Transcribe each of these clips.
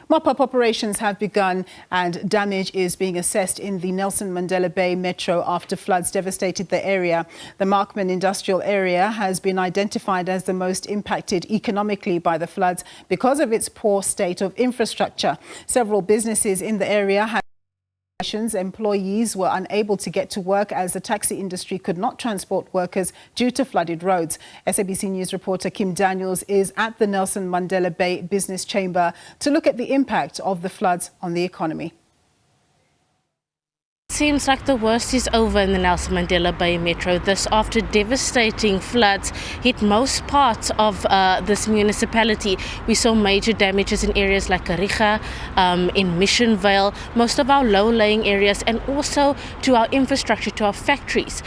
Mop-up operations have begun and damage is being assessed in the Nelson Mandela Bay Metro after floods devastated the area. The Markman industrial area has been identified as the most impacted economically by the floods because of its poor state of infrastructure. Several businesses in the area had employees were unable to get to work as the taxi industry could not transport workers due to flooded roads. SABC News reporter Kim Daniels is at the Nelson Mandela Bay Business Chamber to look at the impact of the floods on the economy. Seems like the worst is over in the Nelson Mandela Bay Metro. This after devastating floods hit most parts of this municipality. We saw major damages in areas like Kariga, in Mission Vale, most of our low-lying areas, and also to our infrastructure, to our factories.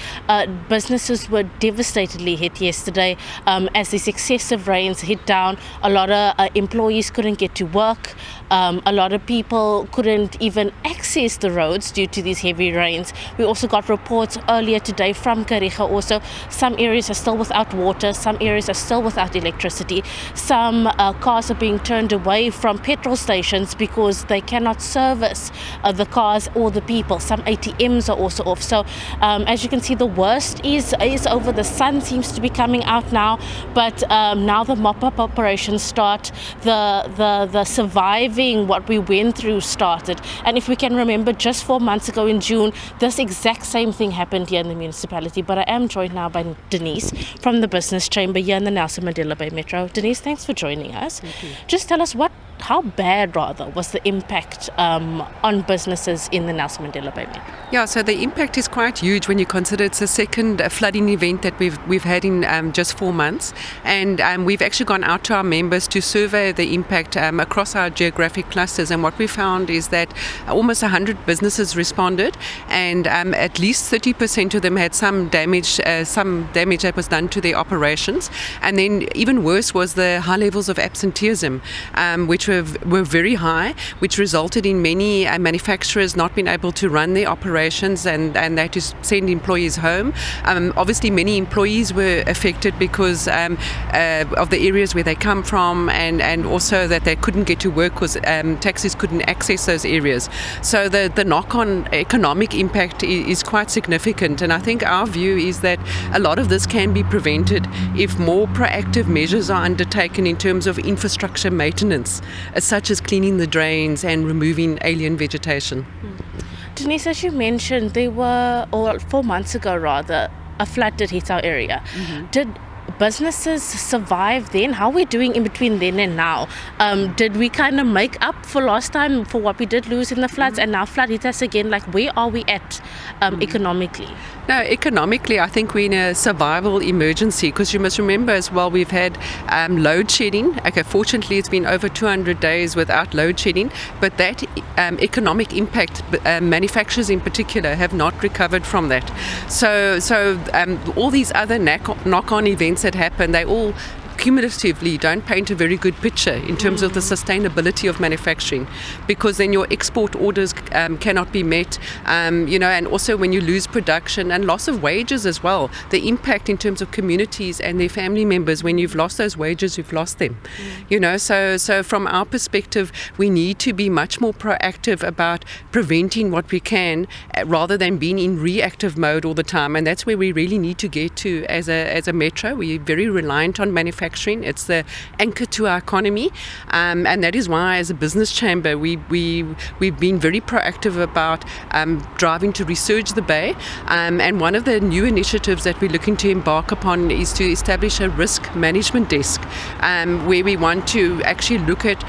Businesses were devastatedly hit yesterday as these excessive rains hit down. A lot of employees couldn't get to work. A lot of people couldn't even access the roads due to these heavy rains. We also got reports earlier today from Kariga also. Some areas are still without water, some areas are still without electricity. Some cars are being turned away from petrol stations because they cannot service the cars or the people. Some ATMs are also off. So as you can see, the worst is over. The sun seems to be coming out now, but now the mop-up operations start. The surviving what we went through started. And if we can remember, just 4 months ago in June, this exact same thing happened here in the municipality. But I am joined now by Denise from the Business Chamber here in the Nelson Mandela Bay Metro. Denise, thanks for joining us. Thank you. Just tell us how bad was the impact on businesses in the Nelson Mandela Bay Metro? Yeah, so the impact is quite huge when you consider it's the second flooding event that we've had in just 4 months, and we've actually gone out to our members to survey the impact across our geographic clusters, and what we found is that almost 100 businesses responded, and at least 30% of them had some damage that was done to their operations. And then even worse was the high levels of absenteeism, which were very high, which resulted in many manufacturers not being able to run their operations, and that is send employees home. Obviously many employees were affected because of the areas where they come from, and also that they couldn't get to work because taxis couldn't access those areas. So the knock-on economic impact is quite significant, and I think our view is that a lot of this can be prevented if more proactive measures are undertaken in terms of infrastructure maintenance, such as cleaning the drains and removing alien vegetation. Denise, as you mentioned, there were, or 4 months ago rather, a flood did hit our area. Did businesses survive then? How are we doing in between then and now? Did we kind of make up for last time for what we did lose in the floods, and now flood hit us again? Like, where are we at economically? No, economically, I think we're in a survival emergency, because you must remember as well, we've had load shedding. Okay, fortunately, it's been over 200 days without load shedding, but that economic impact, manufacturers in particular, have not recovered from that. So all these other knock-on events that happen, they all cumulatively don't paint a very good picture in terms of the sustainability of manufacturing, because then your export orders cannot be met, and also when you lose production and loss of wages as well, the impact in terms of communities and their family members. When you've lost those wages, you've lost them. So from our perspective, we need to be much more proactive about preventing what we can, rather than being in reactive mode all the time. And that's where we really need to get to as a metro. We're very reliant on manufacturing. It's the anchor to our economy, and that is why, as a business chamber, we've been very proactive about driving to resurge the Bay. And one of the new initiatives that we're looking to embark upon is to establish a risk management desk, where we want to actually look at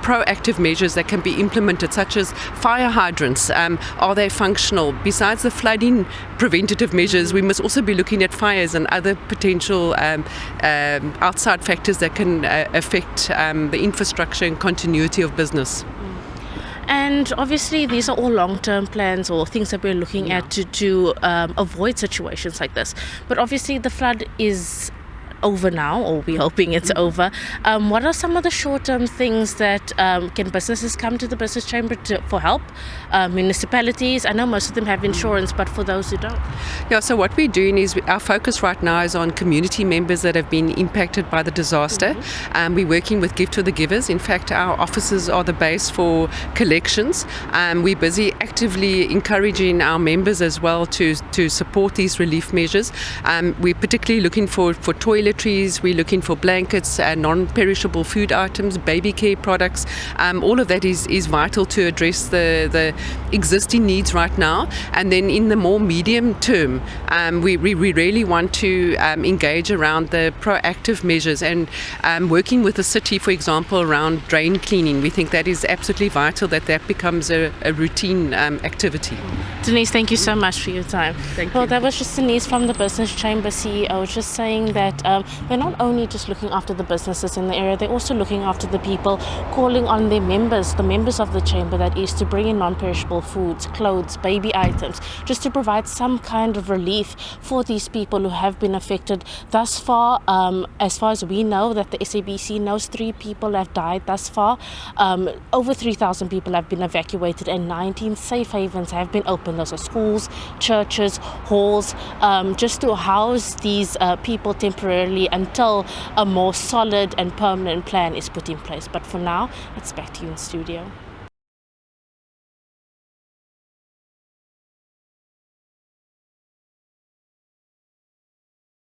proactive measures that can be implemented, such as fire hydrants. Are they functional? Besides the flooding preventative measures, we must also be looking at fires and other potential outside factors that can affect the infrastructure and continuity of business. And obviously these are all long-term plans or things that we're looking at to avoid situations like this. But obviously the flood is over now, or we're hoping it's over. What are some of the short-term things that can businesses come to the business chamber for help? Municipalities, I know most of them have insurance, but for those who don't. Yeah, so what we're doing is our focus right now is on community members that have been impacted by the disaster. We're working with Gift to the Givers. In fact, our offices are the base for collections. We're busy actively encouraging our members as well to support these relief measures. We're particularly looking for toiletries, we're looking for blankets, non-perishable food items, baby care products. All of that is vital to address the existing needs right now. And then in the more medium term, we really want to engage around the proactive measures and working with the city, for example, around drain cleaning. We think that is absolutely vital that becomes a routine activity. Denise, thank you so much for your time. Thank you. Well, that was just Denise from the Business Chamber CEO, just saying that they're not only just looking after the businesses in the area, they're also looking after the people, calling on their members, the members of the chamber, that is, to bring in non-perishable foods, clothes, baby items, just to provide some kind of relief for these people who have been affected. Thus far as we know, that the SABC knows, 3 people have died thus far. Over 3,000 people have been evacuated and 19 safe havens have been opened. Those are schools, churches, halls, just to house these people temporarily until a more solid and permanent plan is put in place. But for now, it's back to you in studio.